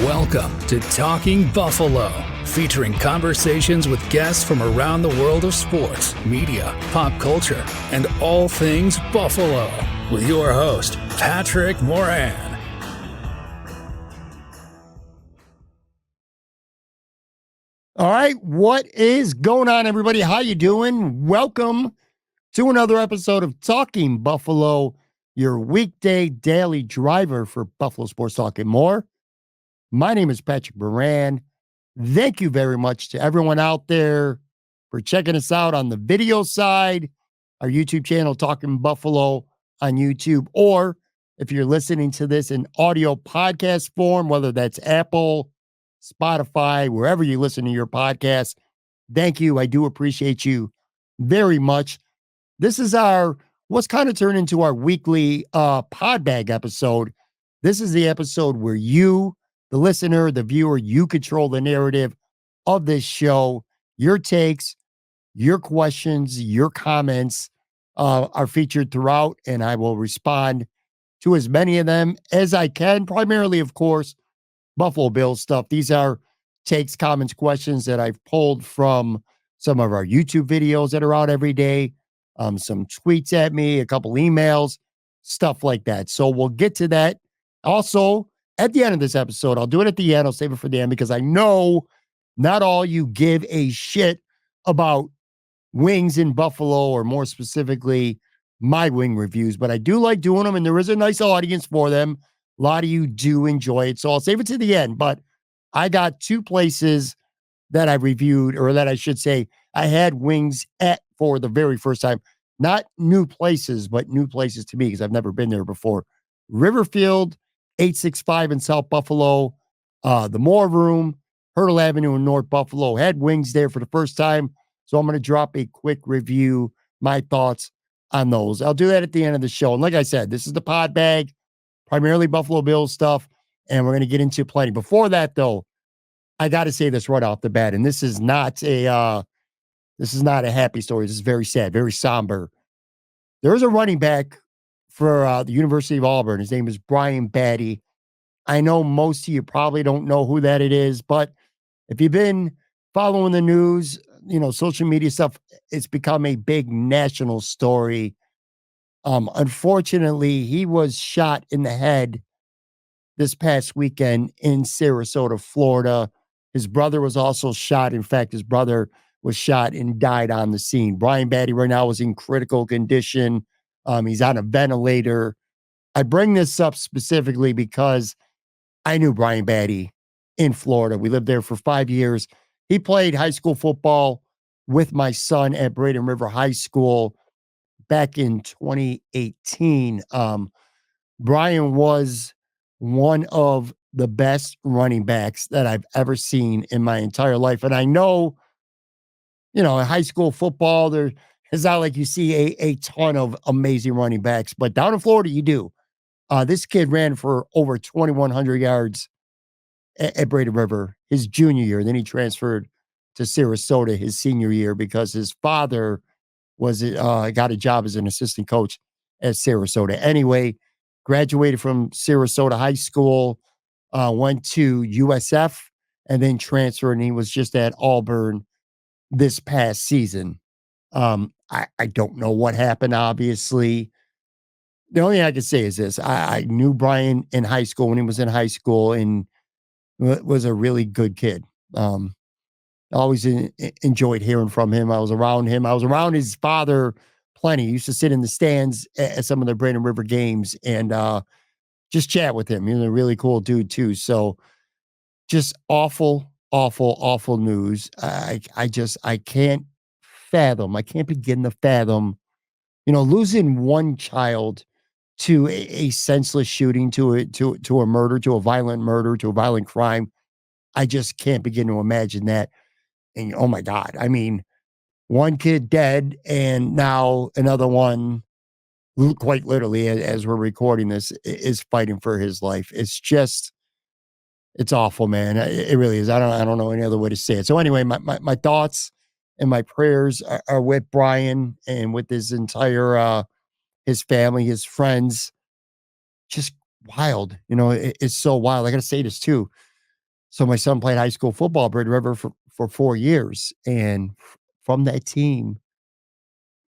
Welcome to Talking Buffalo, featuring conversations with guests from around the world of sports, media, pop culture, and all things Buffalo. With your host, Patrick Moran. All right, what is going on, everybody? How you doing? Welcome to another episode of Talking Buffalo, your weekday daily driver for Buffalo Sports Talk and more. My name is Patrick Moran. Thank you very much to everyone out there for checking us out on the video side, our YouTube channel, Talking Buffalo on YouTube, or if you're listening to this in audio podcast form, whether that's Apple, Spotify, wherever you listen to your podcast. Thank you. I do appreciate you very much. This is what's kind of turned into our weekly Podbag episode. This is the episode where you, the listener, the viewer, you control the narrative of this show. Your takes, your questions, your comments are featured throughout, and I will respond to as many of them as I can. Primarily, of course, Buffalo Bills stuff. These are takes, comments, questions that I've pulled from some of our YouTube videos that are out every day, some tweets at me, a couple emails, stuff like that. So we'll get to that. Also, at the end of this episode, I'll do it at the end. I'll save it for the end because I know not all you give a shit about wings in Buffalo, or more specifically, my wing reviews, but I do like doing them, and there is a nice audience for them. A lot of you do enjoy it, so I'll save it to the end. But I got two places that I reviewed, or that I should say, I had wings at for the very first time. Not new places, but new places to me because I've never been there before. Riverfield, 865 in South Buffalo, the Moore Room, Hurdle Avenue in North Buffalo. Had wings there for the first time, so I'm going to drop a quick review, my thoughts on those. I'll do that at the end of the show. And like I said, this is the pod bag, primarily Buffalo Bills stuff, and we're going to get into plenty. Before that, though, I got to say this right off the bat, and this is not a happy story. This is very sad, very somber. There is a running back for the University of Auburn. His name is Brian Battie. I know most of you probably don't know who that it is, but if you've been following the news, social media stuff, it's become a big national story. Unfortunately, he was shot in the head this past weekend in Sarasota, Florida. His brother was also shot. In fact, his brother was shot and died on the scene. Brian Battie right now is in critical condition. He's on a ventilator. I bring this up specifically because I knew Brian Battie in Florida. We lived there for 5 years. He played high school football with my son at Braden River High School back in 2018. Brian was one of the best running backs that I've ever seen in my entire life. And I know, in high school football, it's not like you see a ton of amazing running backs, but down in Florida, you do. This kid ran for over 2,100 yards at Braden River his junior year. Then he transferred to Sarasota his senior year because his father got a job as an assistant coach at Sarasota. Anyway, graduated from Sarasota High School, went to USF, and then transferred, and he was just at Auburn this past season. I don't know what happened, obviously. The only thing I can say is this. I knew Brian in high school when he was in high school, and was a really good kid. Always enjoyed hearing from him. I was around him. I was around his father plenty. He used to sit in the stands at some of the Braden River games and just chat with him. He was a really cool dude too. So just awful, awful, awful news. I can't fathom. I can't begin to fathom, losing one child to a senseless shooting, to a murder, to a violent murder, to a violent crime. I just can't begin to imagine that. And oh my God, I mean, one kid dead, and now another one, quite literally, as we're recording this, is fighting for his life. It's awful, man. It really is. I don't know any other way to say it. So anyway, my thoughts and my prayers are with Brian and with his entire his family, his friends. Just wild, it's so wild. I gotta say this too. So my son played high school football at Red River for 4 years, and from that team,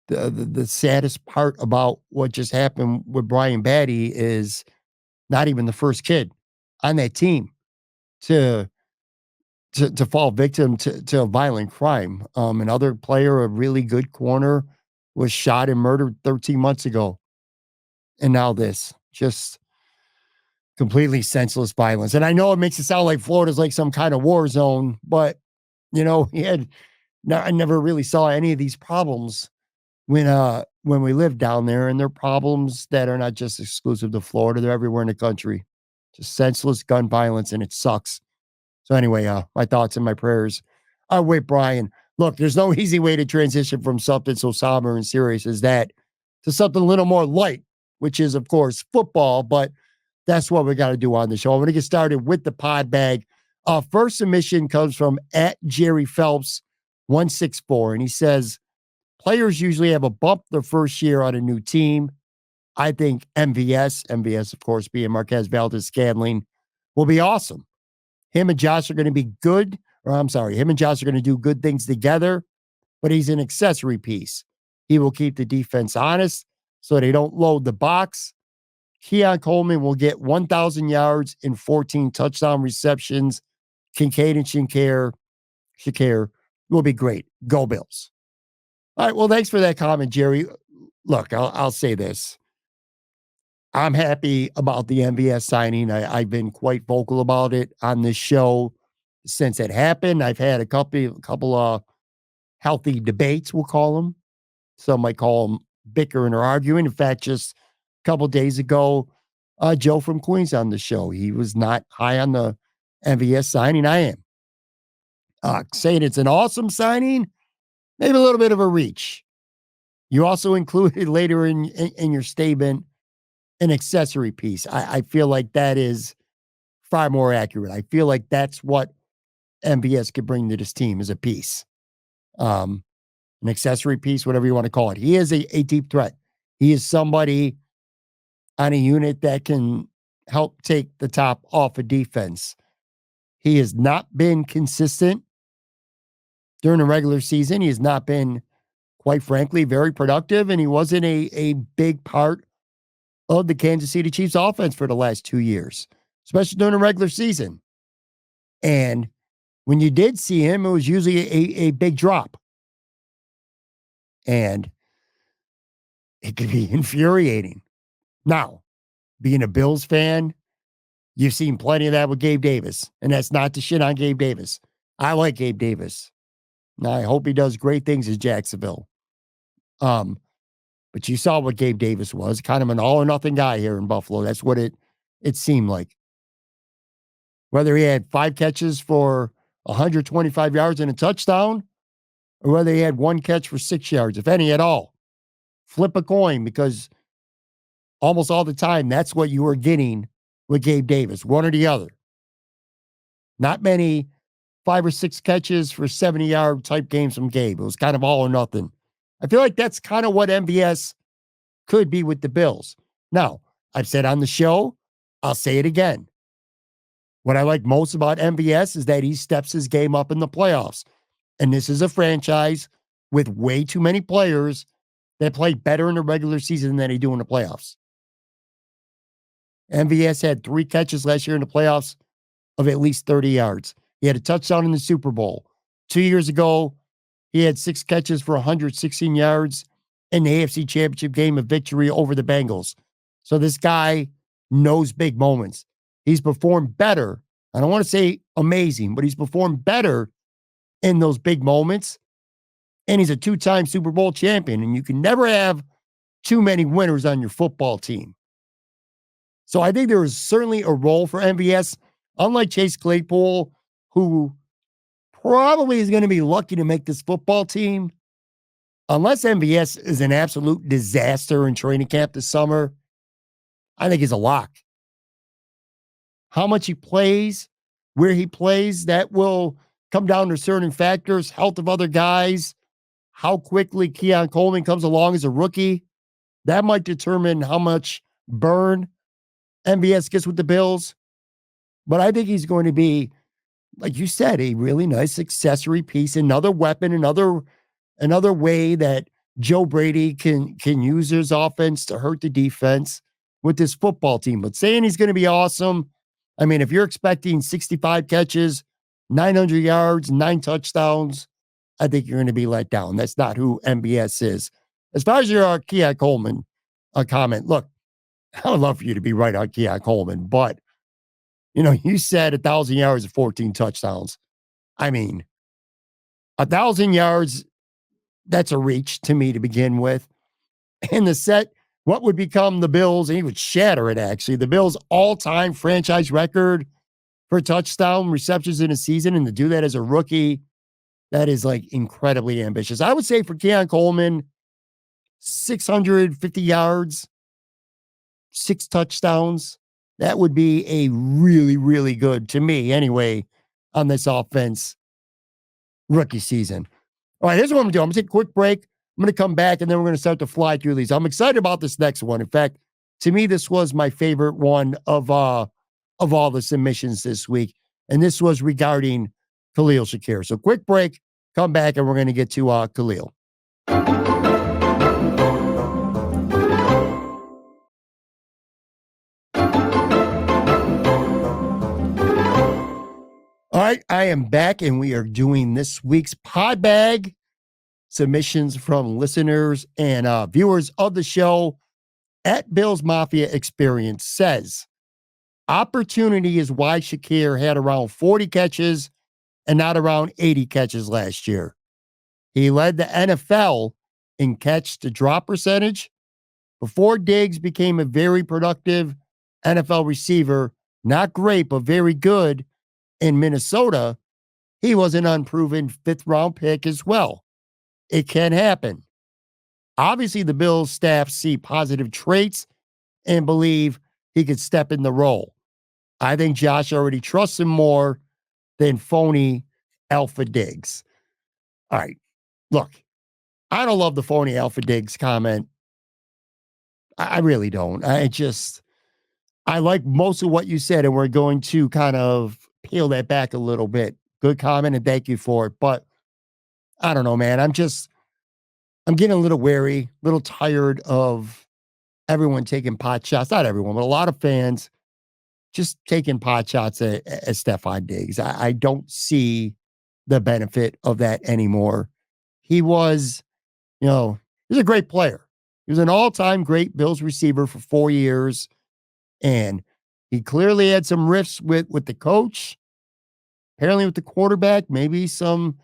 the saddest part about what just happened with Brian Battie is not even the first kid on that team to fall victim to a violent crime. Another player, a really good corner, was shot and murdered 13 months ago. And now this, just completely senseless violence. And I know it makes it sound like Florida's like some kind of war zone, but he had I never really saw any of these problems when we lived down there, and they're problems that are not just exclusive to Florida, they're everywhere in the country. Just senseless gun violence, and it sucks. So anyway, my thoughts and my prayers are with Brian. Look, there's no easy way to transition from something so somber and serious as that to something a little more light, which is, of course, football, but that's what we got to do on the show. I'm going to get started with the pod bag. First submission comes from @JerryPhelps164, and he says, players usually have a bump their first year on a new team. I think MVS, of course, being Marquez Valdes-Scandling, will be awesome. Him and Josh are going to be good, him and Josh are going to do good things together, but he's an accessory piece. He will keep the defense honest so they don't load the box. Keon Coleman will get 1,000 yards and 14 touchdown receptions. Kincaid and Shakir will be great. Go Bills. All right, well, thanks for that comment, Jerry. Look, I'll say this. I'm happy about the MVS signing. I've been quite vocal about it on this show since it happened. I've had a couple of healthy debates, we'll call them. Some might call them bickering or arguing. In fact, just a couple days ago, Joe from Queens on the show. He was not high on the MVS signing. I am. Saying it's an awesome signing, maybe a little bit of a reach. You also included later in your statement an accessory piece. I feel like that is far more accurate. I feel like that's what MVS could bring to this team as a piece. An accessory piece, whatever you want to call it. He is a deep threat. He is somebody on a unit that can help take the top off of defense. He has not been consistent during the regular season. He has not been, quite frankly, very productive, and he wasn't a big part of the Kansas City Chiefs offense for the last 2 years, especially during the regular season. And when you did see him, it was usually a big drop. And it could be infuriating. Now, being a Bills fan, you've seen plenty of that with Gabe Davis. And that's not to shit on Gabe Davis. I like Gabe Davis. And I hope he does great things in Jacksonville. But you saw what Gabe Davis was, kind of an all or nothing guy here in Buffalo. That's what it seemed like. Whether he had 5 catches for 125 yards and a touchdown, or whether he had 1 catch for 6 yards, if any at all. Flip a coin, because almost all the time, that's what you were getting with Gabe Davis, one or the other. Not many 5 or 6 catches for 70-yard type games from Gabe. It was kind of all or nothing. I feel like that's kind of what MVS could be with the Bills. Now, I've said on the show, I'll say it again. What I like most about MVS is that he steps his game up in the playoffs. And this is a franchise with way too many players that play better in the regular season than they do in the playoffs. MVS had 3 catches last year in the playoffs of at least 30 yards. He had a touchdown in the Super Bowl. 2 years ago, he had 6 catches for 116 yards in the AFC Championship game of victory over the Bengals. So this guy knows big moments. He's performed better. I don't want to say amazing, but he's performed better in those big moments. And he's a 2-time Super Bowl champion. And you can never have too many winners on your football team. So I think there is certainly a role for MVS, unlike Chase Claypool, who probably is going to be lucky to make this football team. Unless MVS is an absolute disaster in training camp this summer, I think he's a lock. How much he plays, where he plays, that will come down to certain factors, health of other guys, how quickly Keon Coleman comes along as a rookie. That might determine how much burn MVS gets with the Bills. But I think he's going to be like you said, a really nice accessory piece, another weapon, another way that Joe Brady can use his offense to hurt the defense with this football team. But saying he's going to be awesome, I mean, if you're expecting 65 catches, 900 yards, 9 touchdowns, I think you're going to be let down. That's not who MVS is. As far as your Keon Coleman comment, look, I would love for you to be right on Keon Coleman, but you said 1,000 yards and 14 touchdowns. I mean, 1,000 yards, that's a reach to me to begin with. And the set, what would become the Bills, and he would shatter it actually, the Bills' all-time franchise record for touchdown receptions in a season, and to do that as a rookie, that is like incredibly ambitious. I would say for Keon Coleman, 650 yards, 6 touchdowns. That would be a really, really good, to me anyway, on this offense rookie season. All right, here's what I'm going to do. I'm going to take a quick break. I'm going to come back, and then we're going to start to fly through these. I'm excited about this next one. In fact, to me, this was my favorite one of all the submissions this week, and this was regarding Khalil Shakir. So quick break, come back, and we're going to get to Khalil. All right, I am back, and we are doing this week's Podbag submissions from listeners and viewers of the show. At Bills Mafia Experience says, opportunity is why Shakir had around 40 catches and not around 80 catches last year. He led the NFL in catch to drop percentage. Before Diggs became a very productive NFL receiver, not great, but very good in Minnesota, he was an unproven 5th round pick as well. It can happen. Obviously, the Bills staff see positive traits and believe he could step in the role. I think Josh already trusts him more than phony Alpha Diggs. All right, look, I don't love the phony Alpha Diggs comment. I really don't. I like most of what you said, and we're going to kind of peel that back a little bit. Good comment, and thank you for it. But I don't know, man. I'm getting a little wary, a little tired of everyone taking pot shots. Not everyone, but a lot of fans just taking pot shots at Stefon Diggs. I don't see the benefit of that anymore. He was, he's a great player. He was an all-time great Bills receiver for 4 years. And he clearly had some rifts with the coach, apparently with the quarterback, maybe some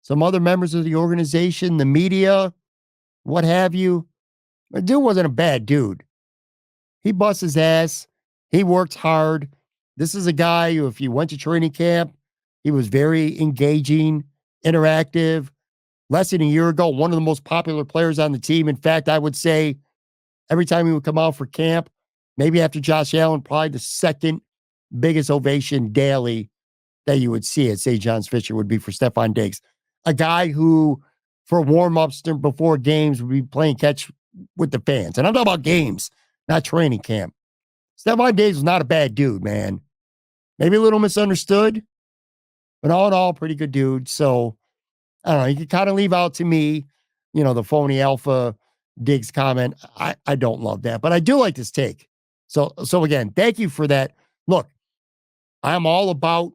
other members of the organization, the media, what have you. The dude wasn't a bad dude. He busts his ass. He worked hard. This is a guy who, if you went to training camp, he was very engaging, interactive. Less than a year ago, one of the most popular players on the team. In fact, I would say every time he would come out for camp, maybe after Josh Allen, probably the second biggest ovation daily that you would see at St. John's Fisher would be for Stefon Diggs. A guy who, for warm-ups before games, would be playing catch with the fans. And I'm talking about games, not training camp. Stefon Diggs was not a bad dude, man. Maybe a little misunderstood, but all in all, pretty good dude. So, I don't know, you could kind of leave out to me, the phony Alpha Diggs comment. I don't love that, but I do like this take. So again, thank you for that. Look, I'm all about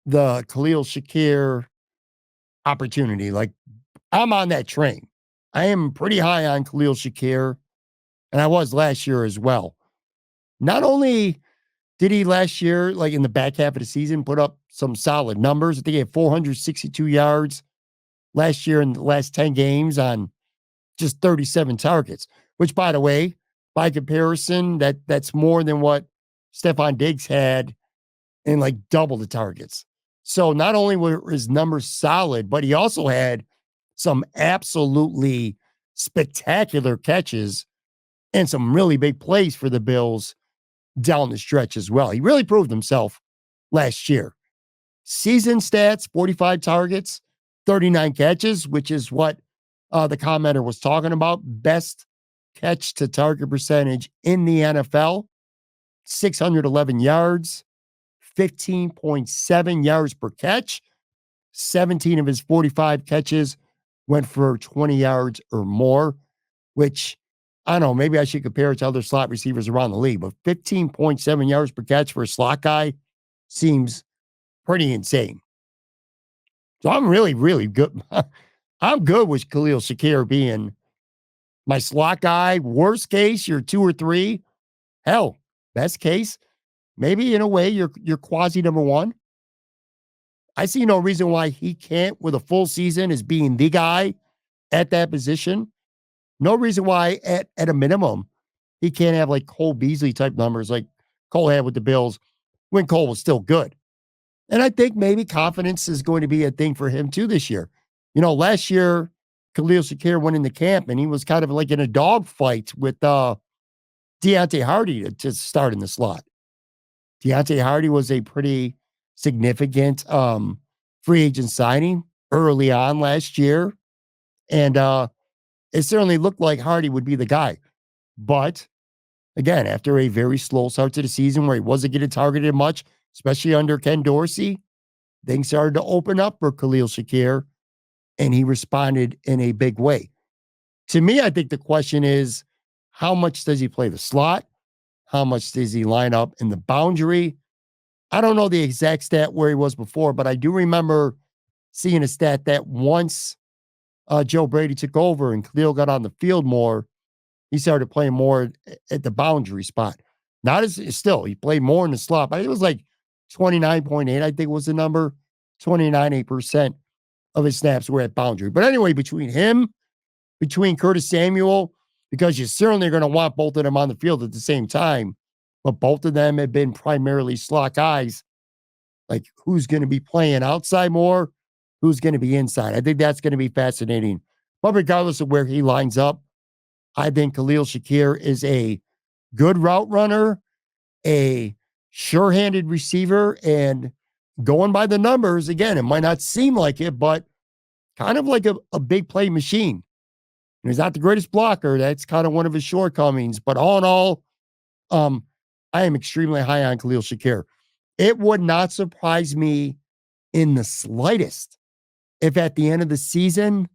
the Khalil Shakir opportunity. Like, I'm on that train. I am pretty high on Khalil Shakir, and I was last year as well. Not only did he last year, like in the back half of the season, put up some solid numbers. I think he had 462 yards last year in the last 10 games on just 37 targets, which, by the way, by comparison, that's more than what Stefon Diggs had in like double the targets. So not only were his numbers solid, but he also had some absolutely spectacular catches and some really big plays for the Bills down the stretch as well. He really proved himself last year. Season stats, 45 targets, 39 catches, which is what the commenter was talking about. Best catch to target percentage in the NFL, 611 yards, 15.7 yards per catch. 17 of his 45 catches went for 20 yards or more, which I don't know, maybe I should compare it to other slot receivers around the league, but 15.7 yards per catch for a slot guy seems pretty insane. So I'm really, really good. I'm good with Khalil Shakir being my slot guy. Worst case, you're 2 or 3. Hell, best case, maybe in a way you're quasi number 1. I see no reason why he can't, with a full season, as being the guy at that position. No reason why, at a minimum, he can't have like Cole Beasley type numbers like Cole had with the Bills when Cole was still good. And I think maybe confidence is going to be a thing for him too this year. Last year, Khalil Shakir went into camp and he was kind of like in a dogfight with Deontay Hardy to start in the slot. Deontay Hardy was a pretty significant free agent signing early on last year. And it certainly looked like Hardy would be the guy. But again, after a very slow start to the season where he wasn't getting targeted much, especially under Ken Dorsey, things started to open up for Khalil Shakir, and he responded in a big way. To me, I think the question is, how much does he play the slot? How much does he line up in the boundary? I don't know the exact stat where he was before, but I do remember seeing a stat that once Joe Brady took over and Khalil got on the field more, he started playing more at the boundary spot. Not as still, he played more in the slot, but it was like 29.8, I think was the number. 29.8% of his snaps were at boundary. But anyway, between him, between Curtis Samuel, because you're certainly going to want both of them on the field at the same time, but both of them have been primarily slot guys. Like, who's going to be playing outside more? Who's going to be inside? I think that's going to be fascinating. But regardless of where he lines up, I think Khalil Shakir is a good route runner, a sure-handed receiver, and going by the numbers, again, it might not seem like it, but kind of like a big play machine. And he's not the greatest blocker. That's kind of one of his shortcomings. But all in all, I am extremely high on Khalil Shakir. It would not surprise me in the slightest if at the end of the season,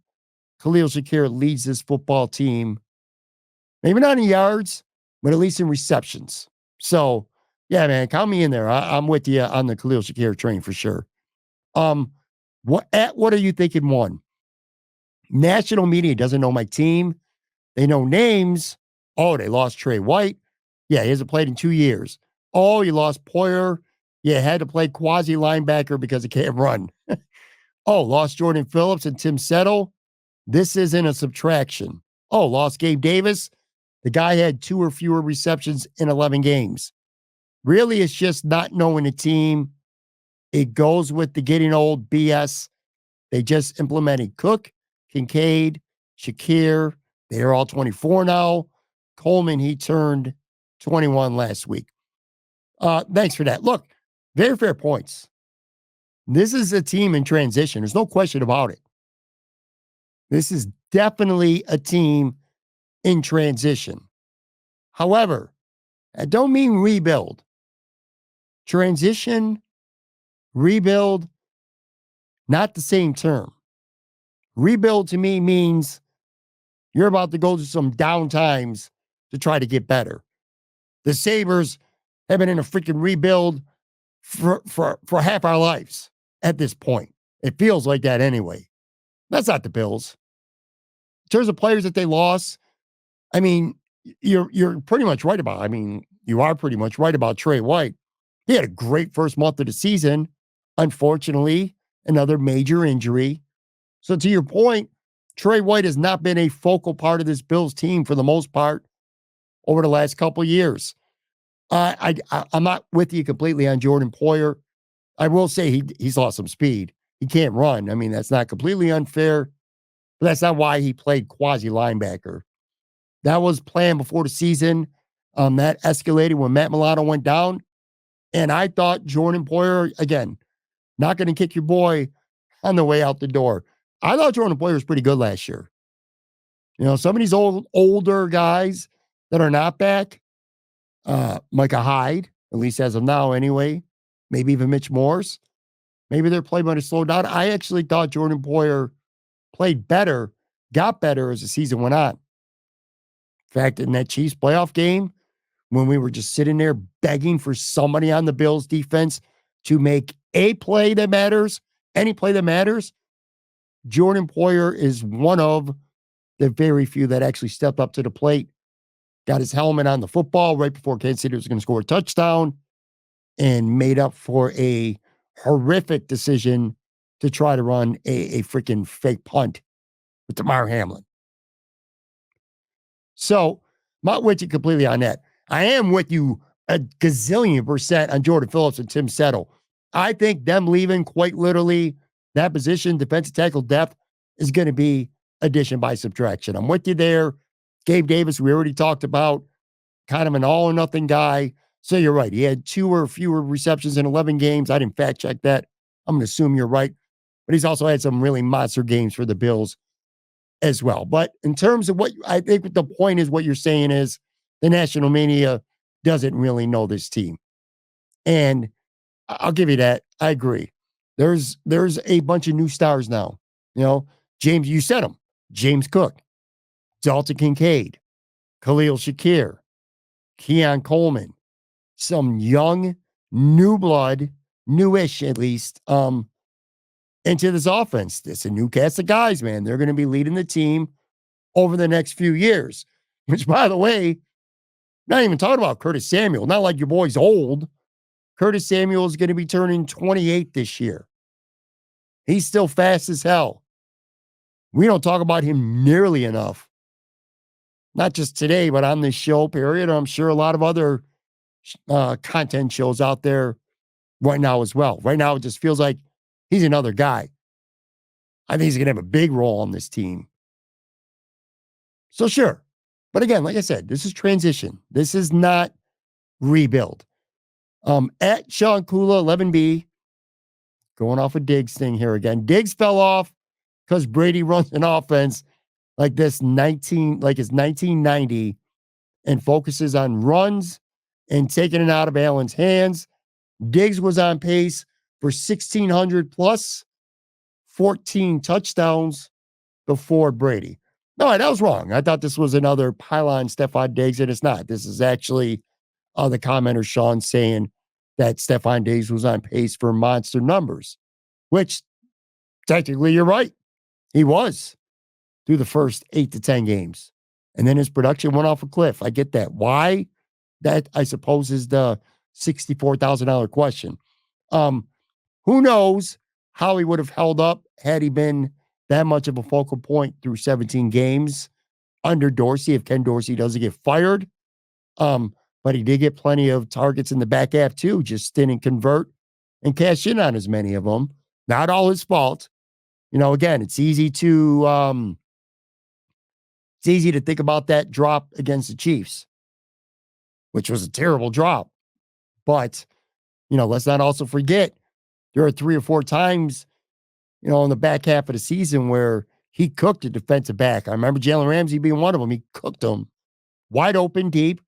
Khalil Shakir leads this football team, maybe not in yards, but at least in receptions. So, yeah, man, count me in there. I'm with you on the Khalil Shakir train for sure. What are you thinking? One, national media doesn't know my team. They know names. Oh, they lost Trey White. Yeah, he hasn't played in 2 years. Oh, you lost Poyer. Yeah, had to play quasi linebacker because he can't run. Oh, lost Jordan Phillips and Tim Settle. This isn't a subtraction. Oh, lost Gabe Davis. The guy had 2 or fewer receptions in 11 games. Really, it's just not knowing the team. It goes with the getting old BS. They just implemented Cook, Kincaid, Shakir. They're all 24 now. Coleman, he turned 21 last week. Thanks for that. Look, very fair points. This is a team in transition. There's no question about it. This is definitely a team in transition. However, I don't mean rebuild. Transition, rebuild, not the same term. Rebuild to me means you're about to go through some down times to try to get better. The Sabres have been in a freaking rebuild for half our lives at this point. It feels like that anyway. That's not the Bills. In terms of players that they lost, I mean, you're pretty much right about. I mean, you are pretty much right about Trey White. He had a great first month of the season. Unfortunately, another major injury. So to your point, Trey White has not been a focal part of this Bills team for the most part over the last couple of years. I'm not with you completely on Jordan Poyer. I will say he's lost some speed. He can't run. I mean, that's not completely unfair, but that's not why he played quasi linebacker. That was planned before the season. That escalated when Matt Milano went down. And I thought Jordan Poyer, again, not going to kick your boy on the way out the door. I thought Jordan Poyer was pretty good last year. Some of these older guys that are not back, Micah Hyde, at least as of now anyway, maybe even Mitch Morse. Maybe their play might have slowed down. I actually thought Jordan Poyer played better, got better as the season went on. In fact, in that Chiefs playoff game, when we were just sitting there begging for somebody on the Bills defense to make a play that matters, any play that matters, Jordan Poyer is one of the very few that actually stepped up to the plate, got his helmet on the football right before Kansas City was going to score a touchdown, and made up for a horrific decision to try to run a freaking fake punt with Damar Hamlin. So, not with you completely on that. I am with you a gazillion percent on Jordan Phillips and Tim Settle. I think them leaving quite literally that position, defensive tackle depth, is going to be addition by subtraction. I'm with you there. Gabe Davis, we already talked about, kind of an all or nothing guy. So you're right. He had 2 or fewer receptions in 11 games. I didn't fact check that. I'm going to assume you're right. But he's also had some really monster games for the Bills as well. But in terms of what I think the point is, what you're saying is the national media doesn't really know this team. And I'll give you that. I agree. There's a bunch of new stars now. You know, James, you said them. James Cook, Dalton Kincaid, Khalil Shakir, Keon Coleman, some young, new blood, newish at least, into this offense. It's a new cast of guys, man. They're going to be leading the team over the next few years, which, by the way, not even talking about Curtis Samuel. Not like your boy's old. Curtis Samuel is going to be turning 28 this year. He's still fast as hell. We don't talk about him nearly enough. Not just today, but on this show, period. I'm sure a lot of other content shows out there right now as well. Right now, it just feels like he's another guy. I think he's going to have a big role on this team. So sure. But again, like I said, this is transition. This is not rebuild. At Sean Kula, 11B, going off a Diggs thing here again. Diggs fell off because Brady runs an offense like this it's 1990 and focuses on runs and taking it out of Allen's hands. Diggs was on pace for 1,600 plus 14 touchdowns before Brady. No, that was wrong. I thought this was another pylon Stefon Diggs, and it's not. This is actually the commenter, Sean, saying that Stefon Diggs was on pace for monster numbers, which technically you're right. He was through the first 8 to 10 games. And then his production went off a cliff. I get that. Why? That, I suppose, is the $64,000 question. Who knows how he would have held up had he been that much of a focal point through 17 games under Dorsey, if Ken Dorsey doesn't get fired. But he did get plenty of targets in the back half too, just didn't convert and cash in on as many of them. Not all his fault. You know, again, it's easy to think about that drop against the Chiefs, which was a terrible drop. But, you know, let's not also forget there are 3 or 4 times, you know, in the back half of the season where he cooked a defensive back. I remember Jalen Ramsey being one of them. He cooked him wide open deep,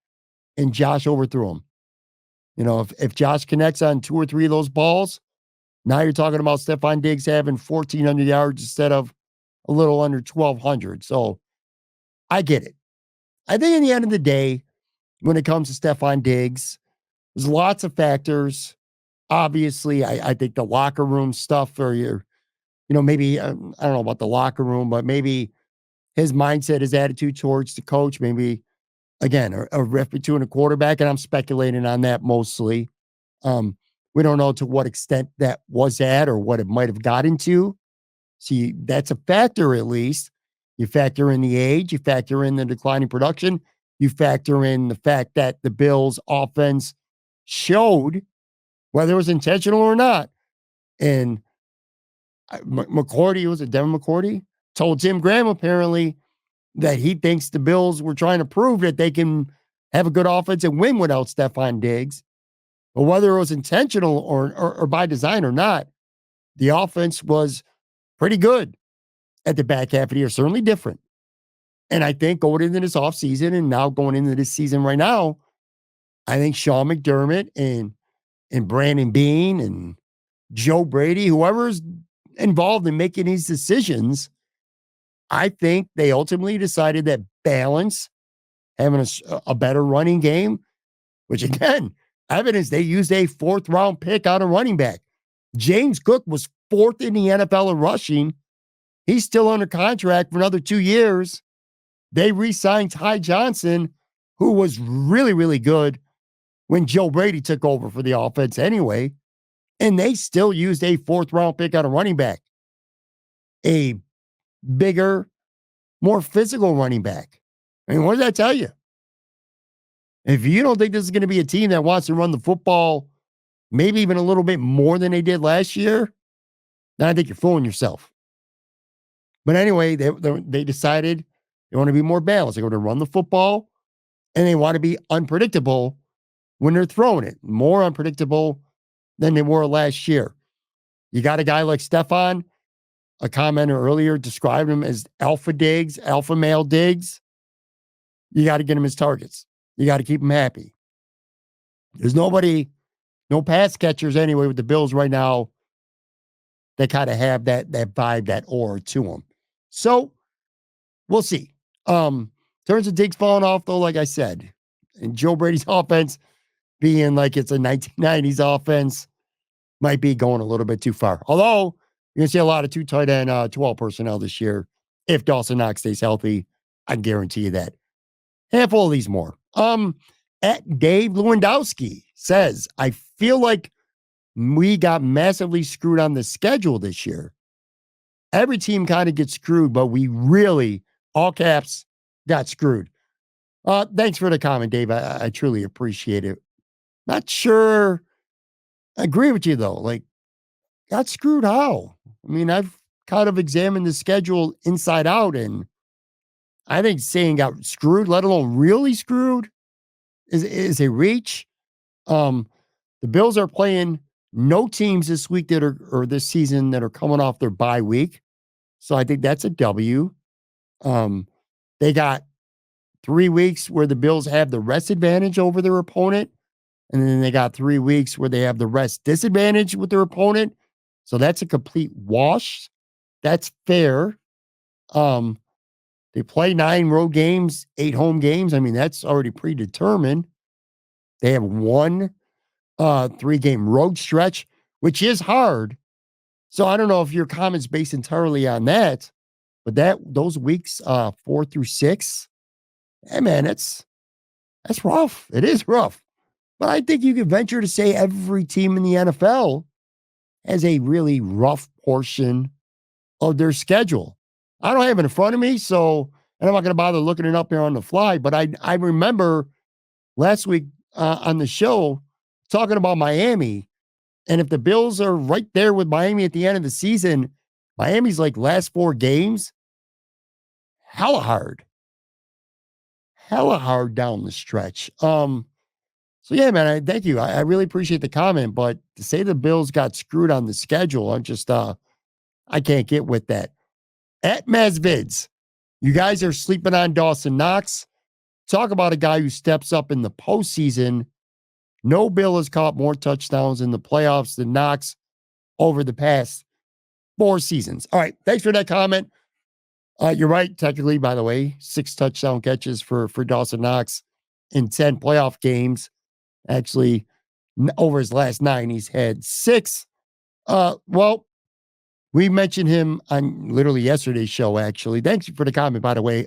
and Josh overthrew him. You know, if Josh connects on 2 or 3 of those balls, now you're talking about Stefon Diggs having 1,400 yards instead of a little under 1,200. So I get it. I think in the end of the day, when it comes to Stefon Diggs, there's lots of factors. Obviously, I think the locker room stuff, or maybe, I don't know about the locker room, but maybe his mindset, his attitude towards the coach, maybe, again, a rift between a quarterback, and I'm speculating on that mostly. We don't know to what extent that was at or what it might have got into. See, that's a factor at least. You factor in the age, you factor in the declining production, you factor in the fact that the Bills' offense showed, whether it was intentional or not. And McCourty, was it Devin McCourty? Told Tim Graham apparently that he thinks the Bills were trying to prove that they can have a good offense and win without Stefon Diggs. But whether it was intentional or by design or not, the offense was pretty good at the back half of the year, certainly different. And I think going into this offseason and now going into this season right now, I think Sean McDermott and and Brandon Beane and Joe Brady, whoever's involved in making these decisions, I think they ultimately decided that balance, having a better running game, which again, evidence they used a 4th round pick on a running back. James Cook was 4th in the NFL in rushing. He's still under contract for another 2 years. They re-signed Ty Johnson, who was really, really good when Joe Brady took over for the offense anyway. And they still used a 4th round pick on a running back. A bigger, more physical running back. I mean, what does that tell you? If you don't think this is going to be a team that wants to run the football maybe even a little bit more than they did last year, then I think you're fooling yourself. But anyway, they decided they want to be more balanced. They want to run the football, and they want to be unpredictable when they're throwing it. More unpredictable than they were last year. You got a guy like Stefon, a commenter earlier described him as alpha Diggs, alpha male Diggs. You got to get him his targets. You got to keep him happy. There's nobody, no pass catchers anyway with the Bills right now that kind of have that vibe, that aura to them. So we'll see. Turns of Diggs falling off though, like I said, and Joe Brady's offense being like it's a 1990s offense might be going a little bit too far. Although you're gonna see a lot of 2 tight end, 12 personnel this year if Dawson Knox stays healthy. I guarantee you that. Handful of these more. At Dave Lewandowski says, I feel like we got massively screwed on the schedule this year. Every team kind of gets screwed, but we really, all caps, got screwed. Thanks for the comment, Dave. I truly appreciate it. Not sure. I agree with you, though. Like, got screwed how? I mean, I've kind of examined the schedule inside out, and I think saying got screwed, let alone really screwed, is a reach. The Bills are playing no teams this week that are, or this season, that are coming off their bye week. So I think that's a W. They got 3 weeks where the Bills have the rest advantage over their opponent. And then they got 3 weeks where they have the rest disadvantage with their opponent. So that's a complete wash. That's fair. They play 9 road games, 8 home games. I mean, that's already predetermined. They have 1 3-game road stretch, which is hard. So I don't know if your comment's based entirely on that, but those weeks 4 through 6, hey man, that's rough. It is rough. But I think you could venture to say every team in the NFL has a really rough portion of their schedule. I don't have it in front of me, so, and I'm not going to bother looking it up here on the fly, but I remember last week on the show talking about Miami. And if the Bills are right there with Miami at the end of the season, Miami's like last 4 games, hella hard down the stretch. So yeah, man, I thank you. I really appreciate the comment, but to say the Bills got screwed on the schedule, I'm just, I can't get with that. At Mazvids, you guys are sleeping on Dawson Knox. Talk about a guy who steps up in the postseason. No Bill has caught more touchdowns in the playoffs than Knox over the past 4 seasons. All right, thanks for that comment. You're right, technically, by the way, 6 touchdown catches for Dawson Knox in 10 playoff games. Actually, over his last 9, he's had 6. Well, we mentioned him on literally yesterday's show, actually. Thanks for the comment, by the way.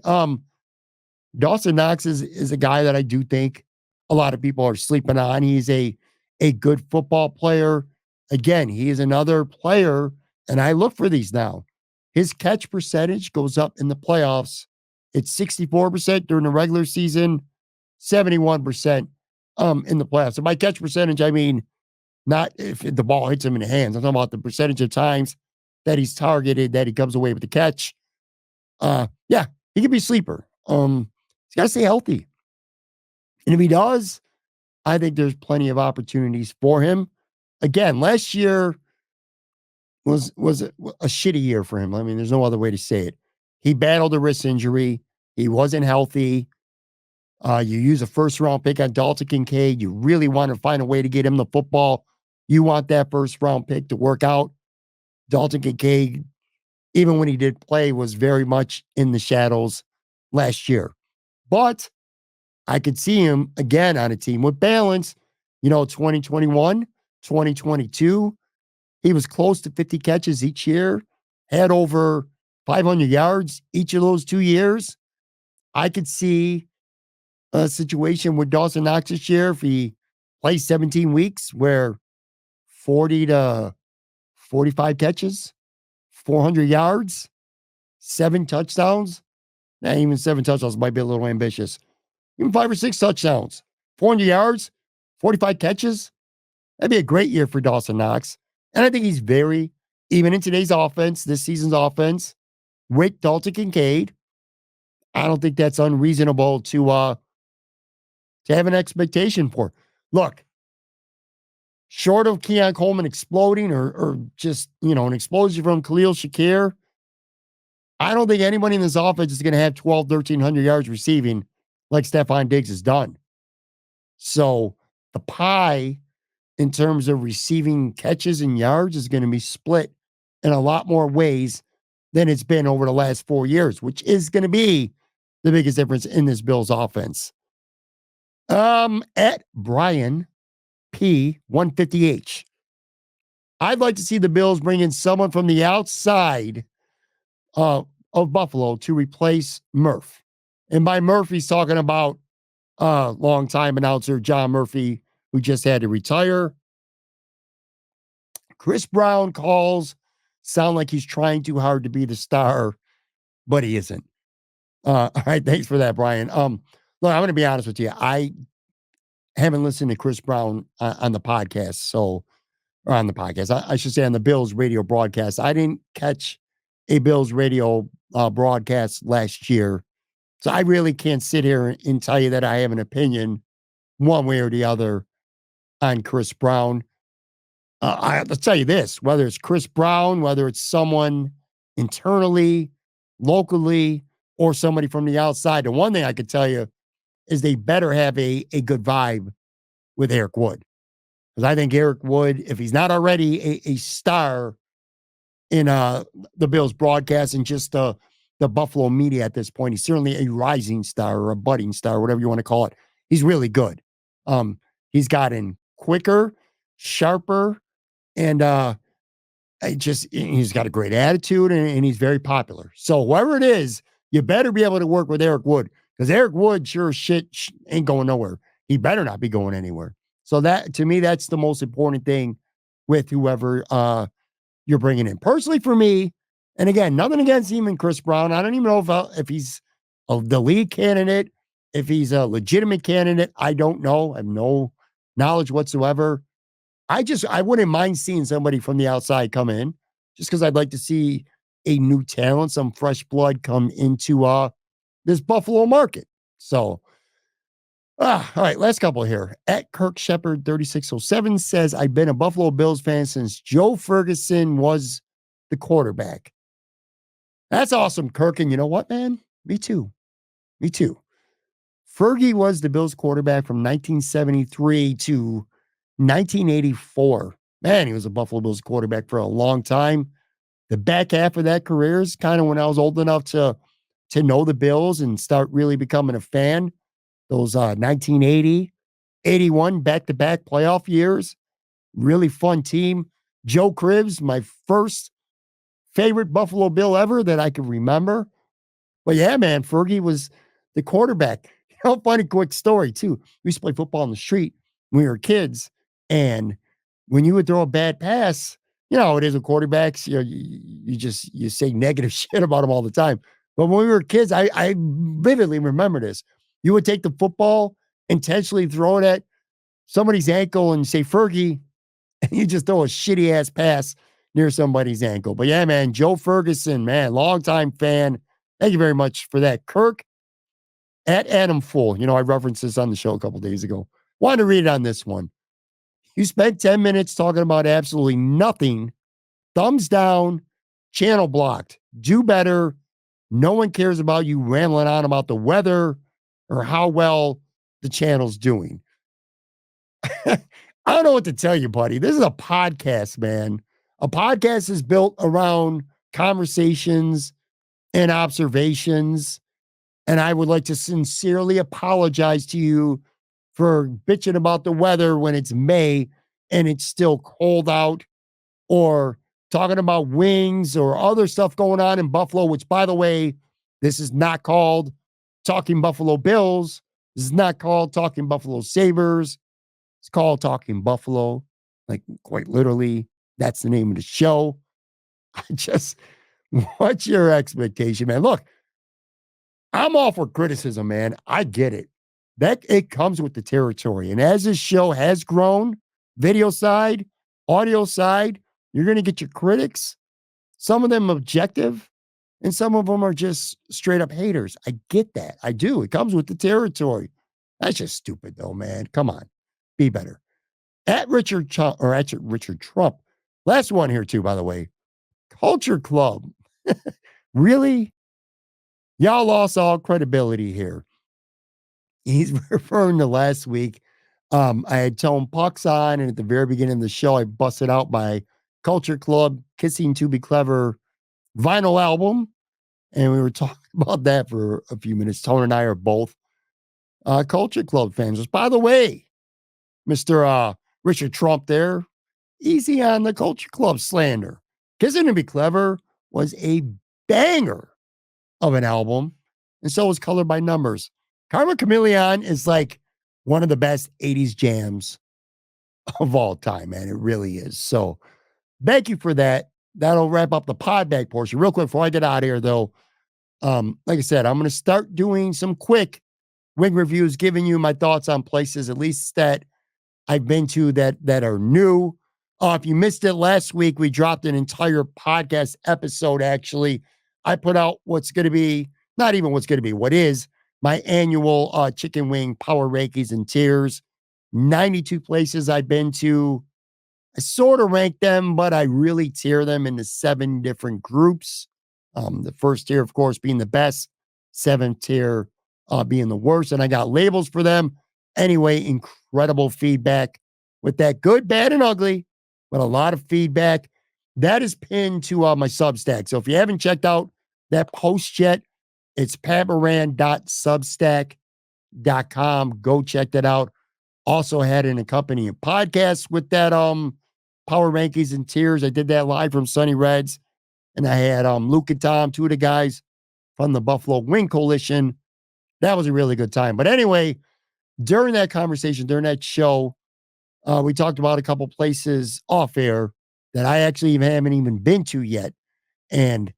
Dawson Knox is a guy that I do think a lot of people are sleeping on. He's a good football player. Again, he is another player, and I look for these now. His catch percentage goes up in the playoffs. It's 64% during the regular season, 71% in the playoffs. And by catch percentage, I mean not if the ball hits him in the hands. I'm talking about the percentage of times that he's targeted, that he comes away with the catch. Yeah, he could be a sleeper. He's got to stay healthy. And if he does, I think there's plenty of opportunities for him. Again, last year was a shitty year for him. I mean, there's no other way to say it. He battled a wrist injury. He wasn't healthy. You use a first-round pick on Dalton Kincaid. You really want to find a way to get him the football. You want that first-round pick to work out. Dalton Kincaid, even when he did play, was very much in the shadows last year. But I could see him again on a team with balance. 2021, 2022, he was close to 50 catches each year, had over 500 yards each of those 2 years. I could see a situation with Dawson Knox this year if he plays 17 weeks where 40 to 45 catches, 400 yards, 7 touchdowns. Not even 7 touchdowns might be a little ambitious. Even 5 or 6 touchdowns, 400 yards, 45 catches. That'd be a great year for Dawson Knox. And I think he's even in today's offense, this season's offense, with Dalton Kincaid, I don't think that's unreasonable to have an expectation for. Look, short of Keon Coleman exploding or just, an explosion from Khalil Shakir, I don't think anybody in this offense is going to have 1,300 yards receiving like Stefon Diggs has done. So the pie in terms of receiving catches and yards is going to be split in a lot more ways than it's been over the last 4 years, which is going to be the biggest difference in this Bills offense. At Brian P150H, I'd like to see the Bills bring in someone from the outside of Buffalo to replace Murph. And by Murph, he's talking about longtime announcer John Murphy, who just had to retire. Chris Brown calls sound like he's trying too hard to be the star, but he isn't. All right, thanks for that, Brian. Look, I'm going to be honest with you. I haven't listened to Chris Brown on the podcast, or on the podcast. I should say on the Bills radio broadcast. I didn't catch a Bills radio broadcast last year, so I really can't sit here and tell you that I have an opinion one way or the other on Chris Brown. Let's tell you this, whether it's Chris Brown, whether it's someone internally, locally, or somebody from the outside, the one thing I could tell you is they better have a good vibe with Eric Wood. Because I think Eric Wood, if he's not already a star in the Bills broadcast and just the Buffalo media at this point, he's certainly a rising star or a budding star, whatever you want to call it. He's really good. He's gotten quicker, sharper, and he's got a great attitude and he's very popular. So whoever it is, you better be able to work with Eric Wood, because Eric Wood sure as shit ain't going nowhere. He better not be going anywhere. So that, to me, that's the most important thing with whoever you're bringing in. Personally, for me, and again, nothing against him and Chris Brown. I don't even know if he's the lead candidate, if he's a legitimate candidate. I don't know. I have no knowledge whatsoever. I wouldn't mind seeing somebody from the outside come in, just because I'd like to see a new talent, some fresh blood come into this Buffalo market. So, all right, last couple here. At Kirk Shepard 3607 says, I've been a Buffalo Bills fan since Joe Ferguson was the quarterback. That's awesome, Kirk. And you know what, man? Me too. Fergie was the Bills quarterback from 1973 to 1984. Man, he was a Buffalo Bills quarterback for a long time. The back half of that career is kind of when I was old enough to know the Bills and start really becoming a fan. Those 1980, 81 back-to-back playoff years. Really fun team. Joe Cribbs, my first favorite Buffalo Bill ever that I can remember. But yeah, man, Fergie was the quarterback. Funny quick story, too. We used to play football on the street when we were kids. And when you would throw a bad pass, it is with quarterbacks, you say negative shit about them all the time. But when we were kids, I vividly remember this. You would take the football, intentionally throw it at somebody's ankle and say, Fergie, and you just throw a shitty ass pass near somebody's ankle. But yeah, man, Joe Ferguson, man, longtime fan. Thank you very much for that. Kirk, at Adam Full, I referenced this on the show a couple days ago. Wanted to read it on this one. You spent 10 minutes talking about absolutely nothing. Thumbs down, channel blocked. Do better. No one cares about you rambling on about the weather. or how well the channel's doing. I don't know what to tell you, buddy. This is a podcast, man. A podcast is built around conversations and observations. And I would like to sincerely apologize to you for bitching about the weather when it's May and it's still cold out, or talking about wings or other stuff going on in Buffalo, which, by the way, this is not called Talking Buffalo Bills. This is not called Talking Buffalo Sabres. It's called Talking Buffalo. Like, quite literally, that's the name of the show. I just, what's your expectation, man? Look, I'm all for criticism, man. I get it. That it comes with the territory. And as this show has grown, video side, audio side, you're going to get your critics. Some of them objective, and some of them are just straight up haters. I get that. I do. It comes with the territory. That's just stupid, though, man. Come on. Be better. At Richard Trump. Last one here, too, by the way. Culture Club. Really? Y'all lost all credibility here. He's referring to last week. I had Tone Pucks on, and at the very beginning of the show, I busted out my Culture Club Kissing to Be Clever vinyl album. And we were talking about that for a few minutes. Tone and I are both Culture Club fans. Which, by the way, Mr. Richard Trump there, easy on the Culture Club slander. Kissing to Be Clever was a banger of an album, and so was Colored by Numbers. Karma Chameleon is like one of the best 80s jams of all time, man. It really is. So thank you for that. That'll wrap up the Podbag portion. Real quick, before I get out of here, though, like I said, I'm going to start doing some quick wing reviews, giving you my thoughts on places, at least that I've been to that are new. If you missed it last week, we dropped an entire podcast episode, actually. I put out what's going to be, not even what's going to be, what is my annual chicken wing power rankings and tiers. 92 places I've been to. I sort of rank them, but I really tier them into 7 different groups. The first tier, of course, being the best, 7th tier being the worst. And I got labels for them. Anyway, incredible feedback with that, good, bad, and ugly, but a lot of feedback. That is pinned to my Substack. So if you haven't checked out that post yet, it's patmoran.substack.com. Go check that out. Also had an accompanying podcast with that power rankings and tiers. I did that live from Sunny Reds. And I had Luke and Tom, 2 of the guys from the Buffalo Wing Coalition. That was a really good time. But anyway, during that conversation, during that show, we talked about a couple places off air that I actually haven't even been to yet. And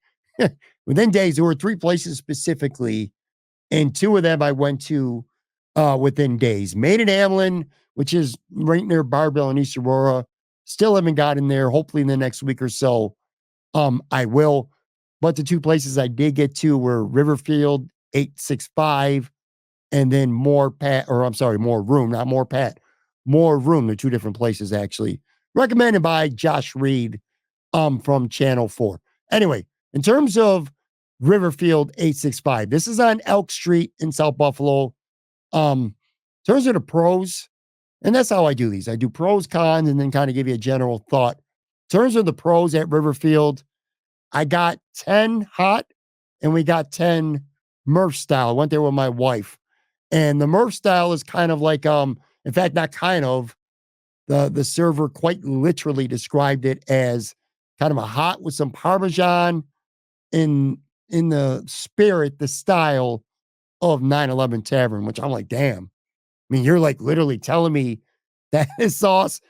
within days, there were 3 places specifically, and 2 of them I went to within days. Maine and Hamlin, which is right near Barbell and East Aurora. Still haven't gotten there. Hopefully in the next week or so, I will. But the 2 places I did get to were Riverfield 865 and then More Room, not More Pat. More Room. They're 2 different places, actually. Recommended by Josh Reed from Channel 4. Anyway, in terms of Riverfield 865, this is on Elk Street in South Buffalo. In terms of the pros, and that's how I do these. I do pros, cons, and then kind of give you a general thought. In terms of the pros at Riverfield, I got 10 hot and we got 10 Murph style. I went there with my wife. And the Murph style is kind of like, in fact, not kind of, the server quite literally described it as kind of a hot with some Parmesan in the spirit, the style of 9/11 Tavern, which I'm like, damn. I mean, you're like literally telling me that this sauce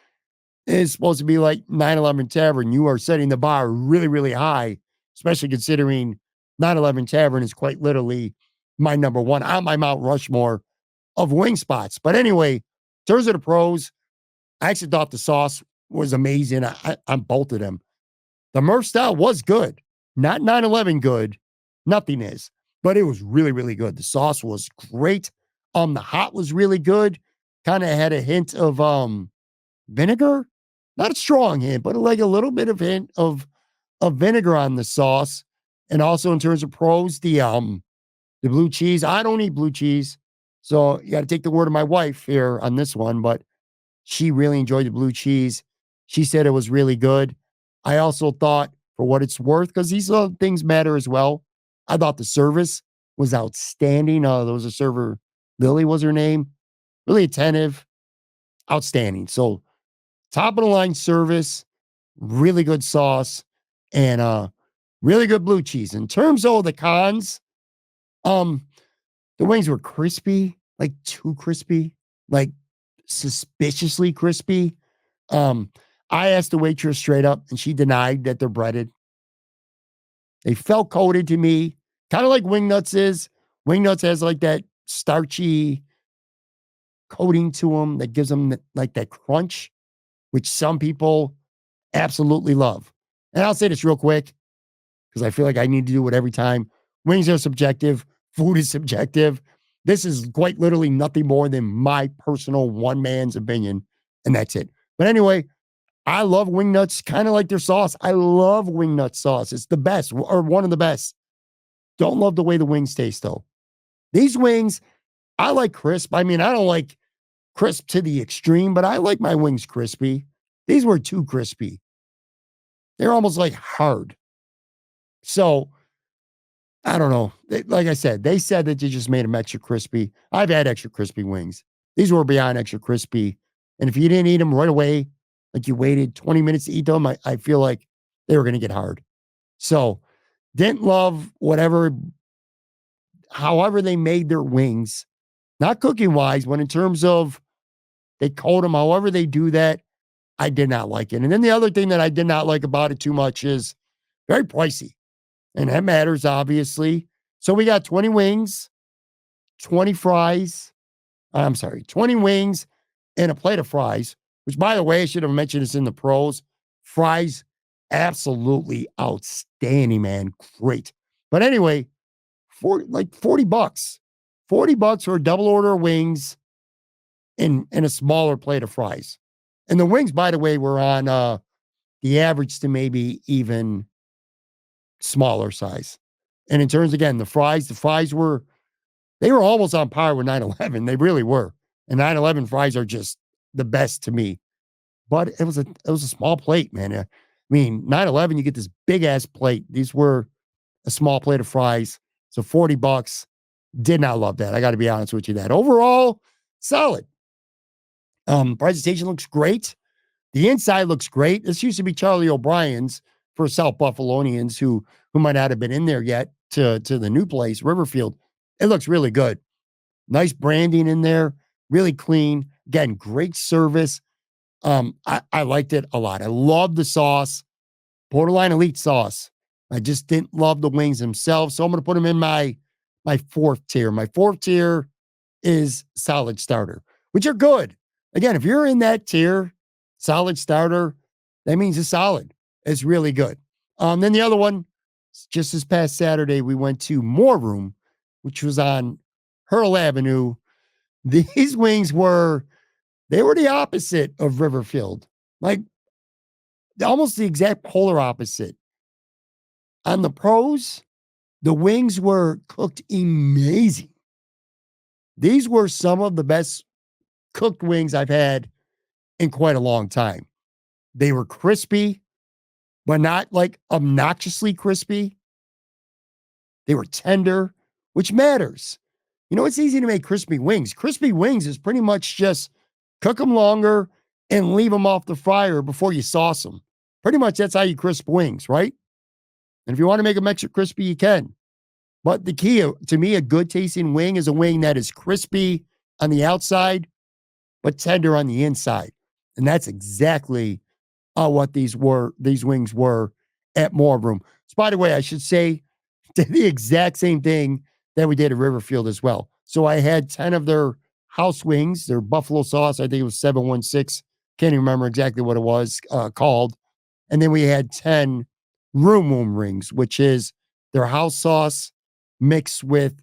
is supposed to be like 9/11 Tavern. You are setting the bar really, really high, especially considering 9/11 Tavern is quite literally my number 1 on my Mount Rushmore of wing spots. But anyway, in terms of the pros, I actually thought the sauce was amazing on both of them. The Murph style was good. Not 9/11 good. Nothing is. But it was really, really good. The sauce was great. The hot was really good. Kind of had a hint of vinegar. Not a strong hint, but like a little bit of hint of vinegar on the sauce. And also in terms of pros, the blue cheese. I don't eat blue cheese. So you got to take the word of my wife here on this one, but she really enjoyed the blue cheese. She said it was really good. I also thought, for what it's worth, because these little things matter as well, I thought the service was outstanding. There was a server, Lily was her name, really attentive, outstanding. So top of the line service, really good sauce, and really good blue cheese. In terms of the cons, um, the wings were crispy, like too crispy, like suspiciously crispy. Um, I asked the waitress straight up, and she denied that they're breaded. They felt coated to me, kind of like wing nuts is. Wing nuts has like that starchy coating to them that gives them like that crunch, which some people absolutely love. And I'll say this real quick because I feel like I need to do it every time. Wings are subjective, food is subjective. This is quite literally nothing more than my personal one man's opinion, and that's it. But anyway, I love wing nuts, kind of like their sauce. I love wing nut sauce. It's the best, or one of the best. Don't love the way the wings taste, though. These wings, I like crisp. I mean, I don't like crisp to the extreme, but I like my wings crispy. These were too crispy. They're almost like hard. So, I don't know. Like I said, they said that you just made them extra crispy. I've had extra crispy wings. These were beyond extra crispy. And if you didn't eat them right away, like you waited 20 minutes to eat them, I feel like they were going to get hard. So, didn't love however they made their wings, not cooking wise, but in terms of they coat them, however they do that, I did not like it. And then the other thing that I did not like about it too much is very pricey. And that matters, obviously. So we got 20 wings, 20 fries. I'm sorry, 20 wings and a plate of fries, which, by the way, I should have mentioned this in the pros. Fries, absolutely outstanding, man. Great. But anyway, like 40 bucks. 40 bucks for a double order of wings and a smaller plate of fries. And the wings, by the way, were on the average to maybe even smaller size. And in terms, again, the fries were, they were almost on par with 911. They really were. And 911 fries are just the best to me. But it was a small plate, man. I mean, 911, you get this big ass plate. These were a small plate of fries. So 40 bucks. Did not love that. I got to be honest with you. That overall, solid. Presentation looks great. The inside looks great. This used to be Charlie O'Brien's for South Buffalonians who might not have been in there yet to the new place, Riverfield. It looks really good. Nice branding in there, really clean. Again, great service. I liked it a lot. I love the sauce, borderline elite sauce. I just didn't love the wings themselves, so I'm going to put them in my fourth tier. My fourth tier is solid starter, which are good. Again, if you're in that tier, solid starter, that means it's solid. It's really good. Then the other one, just this past Saturday, we went to More Room, which was on Hurl Avenue. These wings were the opposite of Riverfield, like almost the exact polar opposite. On the pros, the wings were cooked amazing. These were some of the best cooked wings I've had in quite a long time. They were crispy, but not like obnoxiously crispy. They were tender, which matters. You know, it's easy to make crispy wings. Crispy wings is pretty much just cook them longer and leave them off the fryer before you sauce them. Pretty much that's how you crisp wings, right? And if you want to make them extra crispy, you can. But the key to me, a good tasting wing is a wing that is crispy on the outside, but tender on the inside. And that's exactly what these wings were at More Room. So, by the way, I should say did the exact same thing that we did at Riverfield as well. So I had 10 of their house wings, their buffalo sauce. I think it was 716. Can't even remember exactly what it was called. And then we had 10 room rings, which is their house sauce mixed with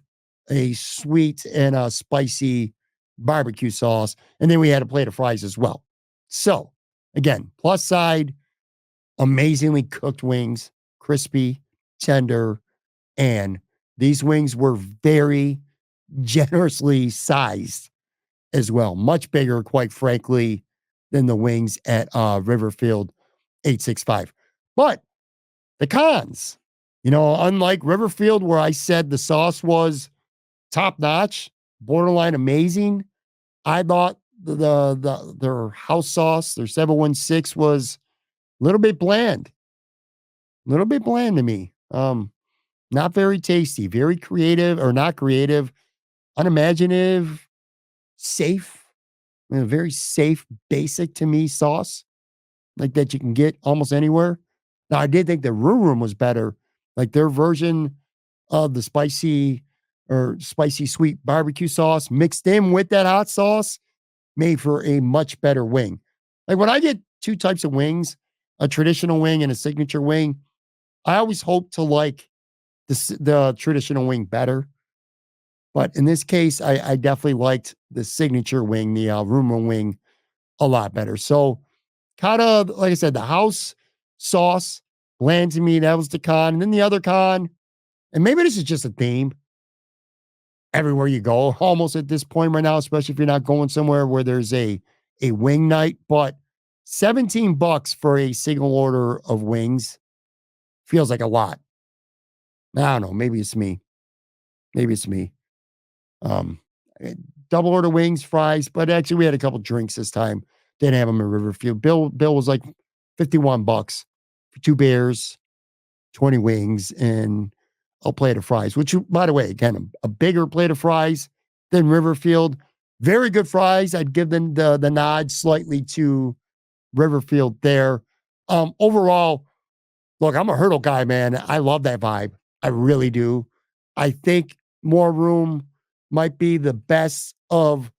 a sweet and a spicy barbecue sauce. And then we had a plate of fries as well. So again, plus side, amazingly cooked wings, crispy, tender, and these wings were very, generously sized as well. Much bigger, quite frankly, than the wings at Riverfield 865. But the cons, unlike Riverfield, where I said the sauce was top notch, borderline amazing, I thought their house sauce, their 716, was a little bit bland. A little bit bland to me. Not very tasty, very creative, or not creative, unimaginative, safe, very safe, basic to me sauce, like that you can get almost anywhere. Now, I did think the Room was better, like their version of the spicy sweet barbecue sauce mixed in with that hot sauce made for a much better wing. Like when I get two types of wings, a traditional wing and a signature wing, I always hope to like the traditional wing better. But in this case, I definitely liked the signature wing, the Room wing, a lot better. So kind of, like I said, the house sauce, bland to me, that was the con. And then the other con, and maybe this is just a theme everywhere you go, almost at this point right now, especially if you're not going somewhere where there's a wing night, but $17 for a single order of wings feels like a lot. I don't know. Maybe it's me. Maybe it's me. Um, Double order wings, fries, but actually we had a couple drinks this time. Didn't have them in Riverfield. Bill was like $51 for 2 beers, 20 wings, and a plate of fries, which, by the way, again, a bigger plate of fries than Riverfield. Very good fries. I'd give them the nod slightly to Riverfield there. Overall, look, I'm a hurdle guy, man. I love that vibe. I really do. I think More Room might be the best of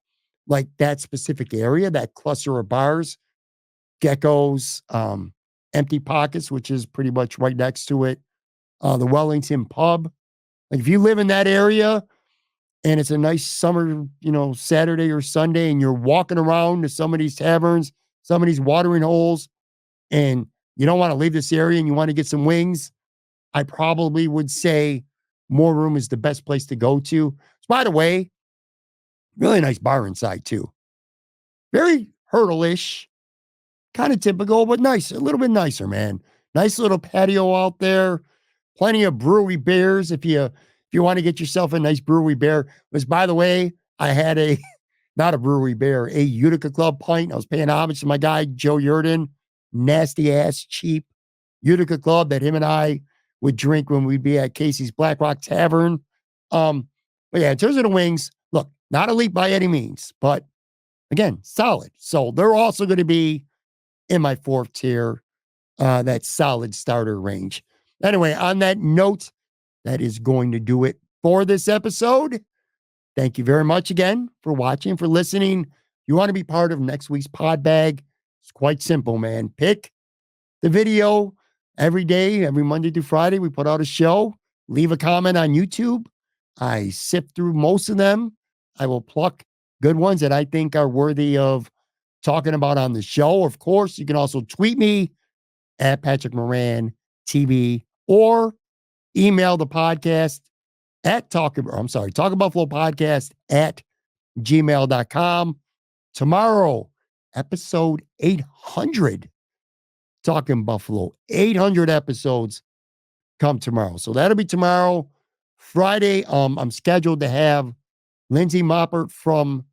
like that specific area, that cluster of bars, Geckos, Empty Pockets, which is pretty much right next to it, the Wellington Pub. Like if you live in that area and it's a nice summer, Saturday or Sunday, and you're walking around to some of these taverns, some of these watering holes, and you don't want to leave this area and you want to get some wings, I probably would say More Room is the best place to go to. So, by the way, really nice bar inside too. Very hurdle-ish, kind of typical, but nice, a little bit nicer, man. Nice little patio out there. Plenty of brewery beers if you want to get yourself a nice brewery beer. Which, by the way, I had a not a brewery beer, a Utica Club pint. I was paying homage to my guy Joe Yurden, nasty ass cheap Utica Club that him and I would drink when we'd be at Casey's Black Rock Tavern. But yeah, in terms of the wings, look, not elite by any means, but again, solid. So they're also going to be in my 4th tier, that solid starter range. Anyway, on that note, that is going to do it for this episode. Thank you very much again for watching, for listening. You want to be part of next week's Podbag? It's quite simple, man. Pick the video every day, every Monday through Friday. We put out a show. Leave a comment on YouTube. I sift through most of them. I will pluck good ones that I think are worthy of talking about on the show. Of course, you can also tweet me at Patrick Moran TV or email the podcast at Talking Buffalo Podcast at gmail.com. Tomorrow, episode 800, Talking Buffalo. 800 episodes come tomorrow. So that'll be tomorrow. Friday, I'm scheduled to have Lindsay Moppert from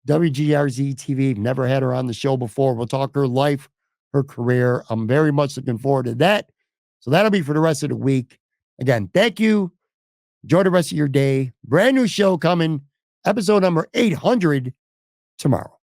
WGRZ TV. Never had her on the show before. We'll talk her life, her career. I'm very much looking forward to that. So that'll be for the rest of the week. Again, thank you. Enjoy the rest of your day. Brand new show coming. Episode number 800 tomorrow.